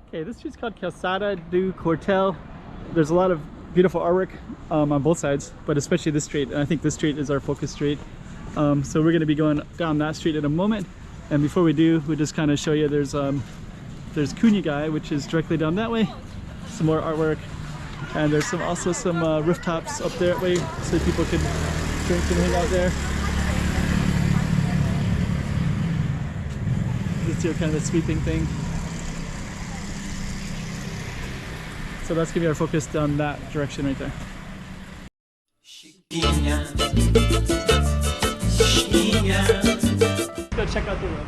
Okay, this street's called Calçada do Quartel. There's a lot of beautiful artwork on both sides, but especially this street. And I think this street is our focus street. So we're going to be going down that street in a moment. And before we do, we'll just kind of show you there's Zhuhai, which is directly down that way. Some more artwork. And there's also some rooftops up there that way, so people can drink and hang out there. Just do kind of a sweeping thing. So that's gonna be our focus down that direction right there. Let's go check out the road.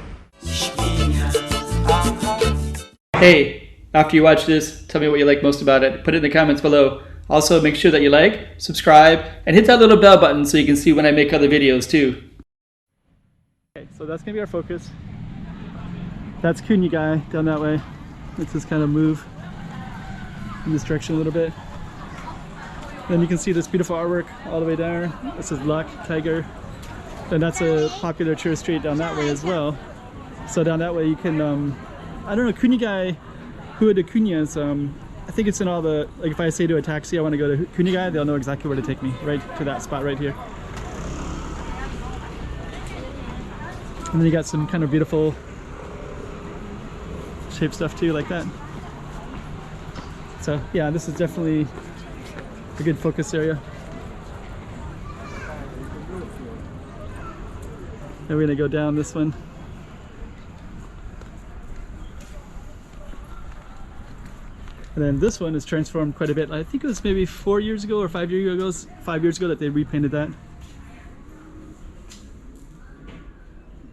Hey, after you watch this, tell me what you like most about it. Put it in the comments below. Also, make sure that you like, subscribe, and hit that little bell button so you can see when I make other videos too. Okay, so that's gonna be our focus. That's Zhuhai down that way. Let's just kind of move in this direction a little bit. Then you can see this beautiful artwork all the way down. This is Loch Tiger. And that's a popular tourist street down that way as well. So down that way you can, I don't know, Zhuhai, Rua de Cunhas, I think it's in all the, like if I say to a taxi I want to go to Zhuhai, they'll know exactly where to take me, right to that spot right here. And then you got some kind of beautiful shaped stuff too, like that. So yeah, this is definitely a good focus area. And we're gonna go down this one. And then this one is transformed quite a bit. I think it was maybe 4 years ago or 5 years ago that they repainted that.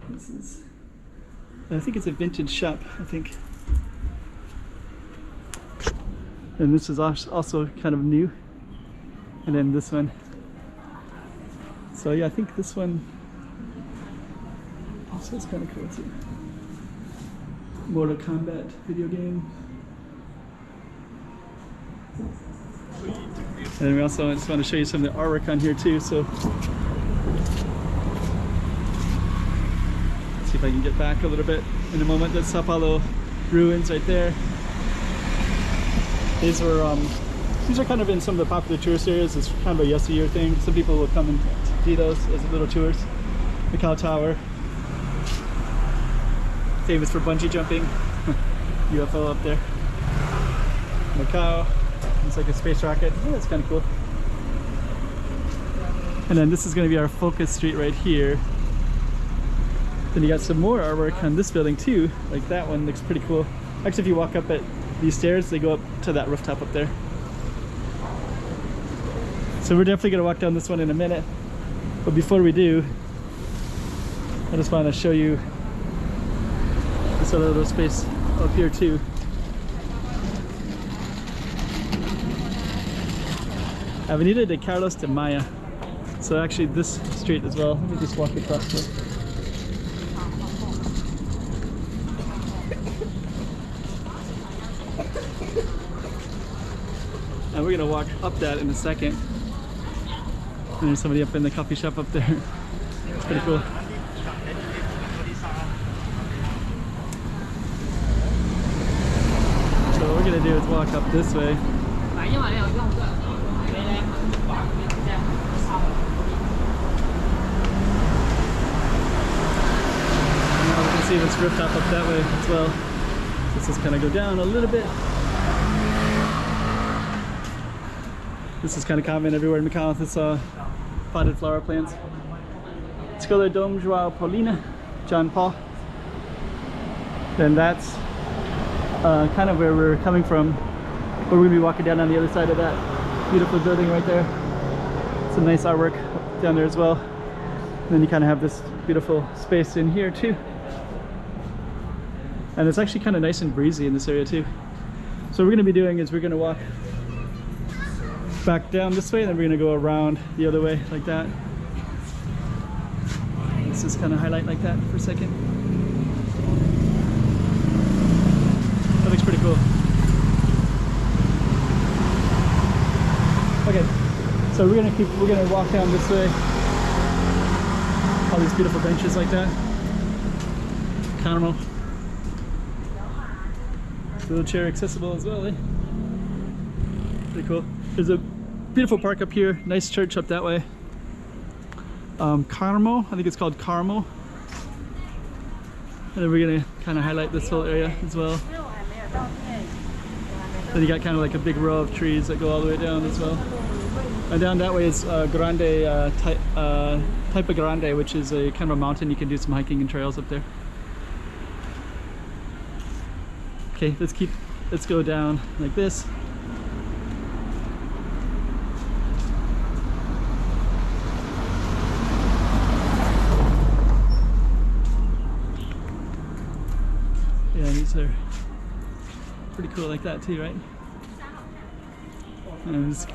This is, I think it's a vintage shop, I think. And this is also kind of new. And then this one. So yeah, I think this one also is kind of cool too. Mortal Kombat video game. And then we also just want to show you some of the artwork on here too. So let's see if I can get back a little bit in a moment. That's Sao Paulo ruins right there. These are kind of in some of the popular tourist areas. It's kind of a yesteryear thing. Some people will come and see those as little tours. Macau Tower, famous for bungee jumping. UFO up there. Macau, it's like a space rocket. Yeah, that's kind of cool. And then this is going to be our focus street right here. Then you got some more artwork on this building too. Like that one looks pretty cool. Actually, if you walk up at these stairs, they go up to that rooftop up there. So we're definitely going to walk down this one in a minute. But before we do, I just want to show you this other little space up here too. Avenida de Carlos de Maya. So actually this street as well. Let me just walk across this. And we're gonna walk up that in a second. And there's somebody up in the coffee shop up there. It's pretty cool. So what we're gonna do is walk up this way. Now we can see this rooftop up that way as well. So let's just kind of go down a little bit. This is kind of common everywhere in Macau, this potted flower plants. Escola Dom João Paulina, John Paul. Then that's kind of where we're coming from. We're going to be walking down on the other side of that beautiful building right there. Some nice artwork down there as well. And then you kind of have this beautiful space in here too. And it's actually kind of nice and breezy in this area too. So what we're going to be doing is we're going to walk back down this way, and then we're going to go around the other way like that. Let's just kind of highlight like that for a second. That looks pretty cool. Okay, so we're gonna walk down this way. All these beautiful benches like that. Caramel. Wheelchair accessible as well, eh? Pretty cool. There's a beautiful park up here, nice church up that way. Carmo, I think it's called Carmo. And then we're gonna kind of highlight this whole area as well. Then you got kind of like a big row of trees that go all the way down as well. And down that way is Taipa Grande, which is a kind of a mountain. You can do some hiking and trails up there. Okay, let's go down like this. Yeah, these are pretty cool like that too, right? And this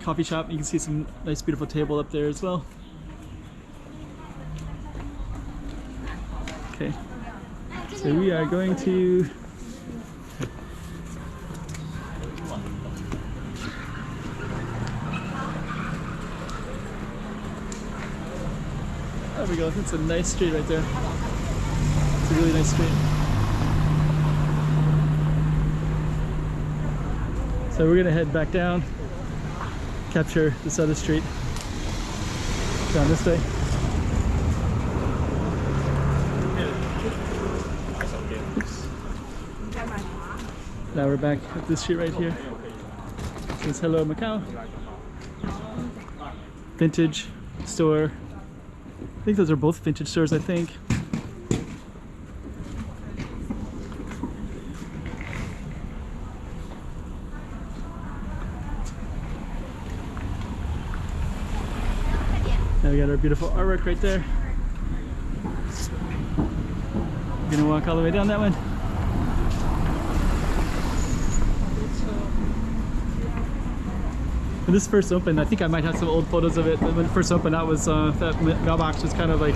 coffee shop, you can see some nice beautiful table up there as well. Okay, so we are going to there we go. That's a nice street right there. It's a really nice street. So we're gonna head back down, capture this other street down this way. Oops. Now we're back at this street right here. It says hello Macau. Vintage store. I think those are both vintage stores, I think. Now we got our beautiful artwork right there. We're gonna walk all the way down that one. When this first opened, I think I might have some old photos of it, but when it first opened, that was that mailbox was kind of like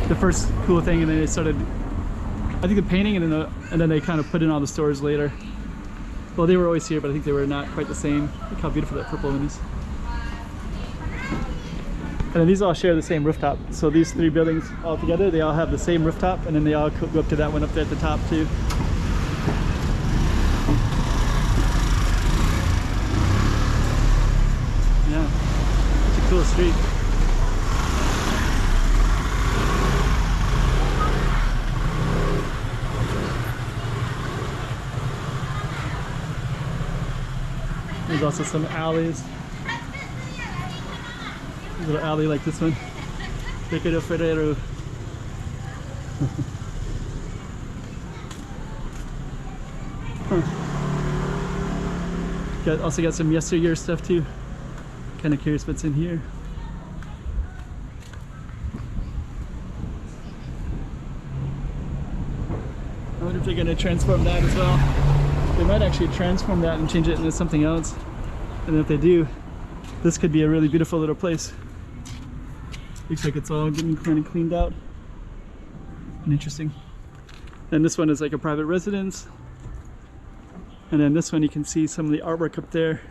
the first cool thing, and then they started, I think, the painting, and then they kind of put in all the stores later. Well, they were always here, but I think they were not quite the same. Look how beautiful that purple one is. And then these all share the same rooftop. So these three buildings all together, they all have the same rooftop, and then they all go up to that one up there at the top too. Yeah, it's a cool street. There's also some alleys. A little alley like this one. Ricardo Ferreiro. Also got some yesteryear stuff too. Kind of curious what's in here. I wonder if they're going to transform that as well. They might actually transform that and change it into something else. And if they do, this could be a really beautiful little place. Looks like it's all getting kind of cleaned out and interesting. And this one is like a private residence. And then this one, you can see some of the artwork up there.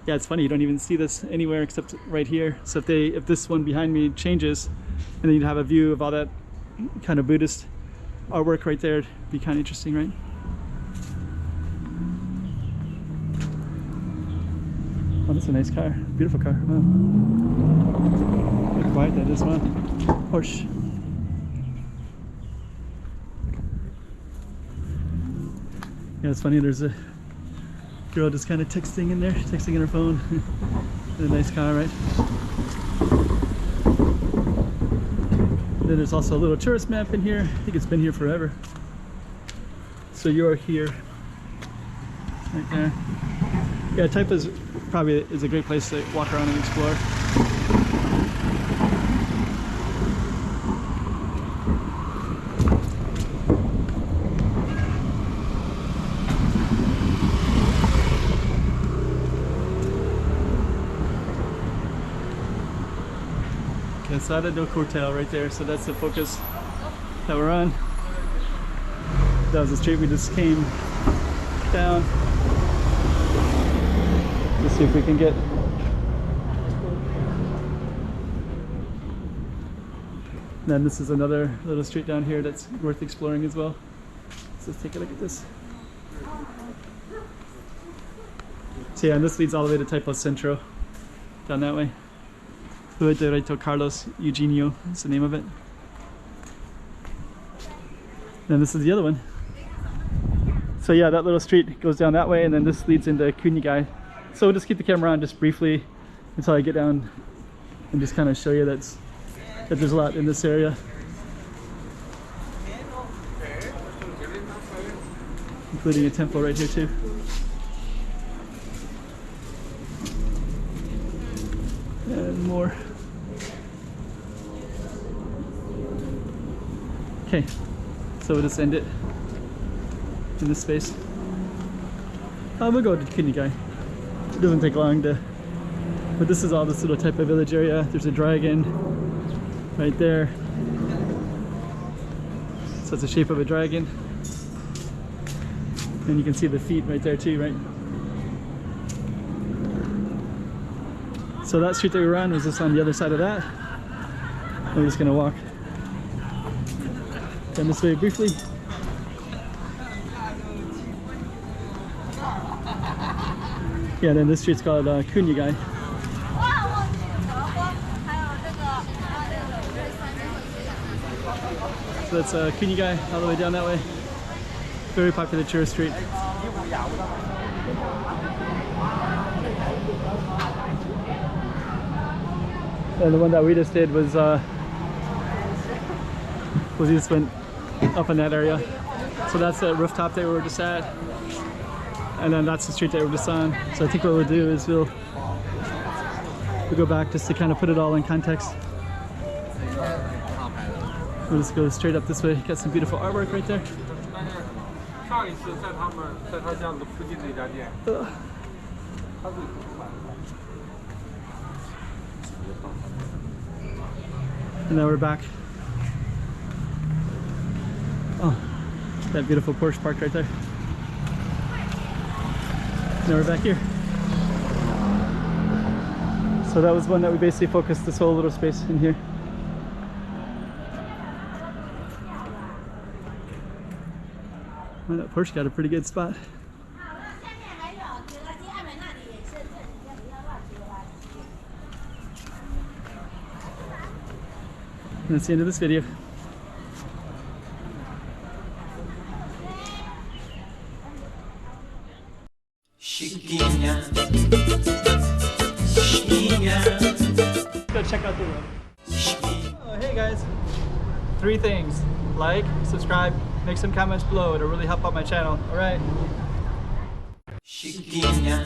Yeah, it's funny, you don't even see this anywhere except right here. So if this one behind me changes, and then you'd have a view of all that kind of Buddhist artwork right there, it'd be kind of interesting, right? Oh, that's a nice car. Beautiful car. Wow. Look how quiet that is. Wow. Porsche. Yeah, it's funny. There's a girl just kind of texting in there, texting in her phone. A nice car, right? And then there's also a little tourist map in here. I think it's been here forever. So you're here. Right there. Yeah, Taipa probably is a great place to walk around and explore. Calçada do Quartel right there, so that's the focus that we're on. That was the street we just came down. Let's see if we can get. Then this is another little street down here that's worth exploring as well. let's take a look at this. So yeah, and this leads all the way to Taipa Centro, down that way. Rua de Reito Carlos Eugenio is the name of it. And this is the other one. So yeah, that little street goes down that way, and then this leads into Kunyagai. So we'll just keep the camera on just briefly until I get down and just kind of show you that there's a lot in this area. Including a temple right here too. And more. Okay, so we'll just end it in this space. We'll go to Kunyagai. It doesn't take long to, but this is all this little type of village area. There's a dragon right there. So it's the shape of a dragon. And you can see the feet right there too, right? So that street that we were on was just on the other side of that. We're just gonna walk down this way briefly. Yeah, then this street's called Kunyagai. So that's Kunyagai all the way down that way. Very popular tourist street. And the one that we just did was we just went up in that area. So that's the rooftop that we were just at. And then that's the street that we're just on. So I think what we'll do is we'll go back just to kind of put it all in context. We'll just go straight up this way. Got some beautiful artwork right there. And now we're back. Oh, that beautiful Porsche parked right there. Now we're back here. So that was one that we basically focused this whole little space in here. Well, that Porsche got a pretty good spot. And that's the end of this video. Go check out the room. Oh, hey guys. 3 things. Like, subscribe, make some comments below. It'll really help out my channel. Alright. Chiquinha.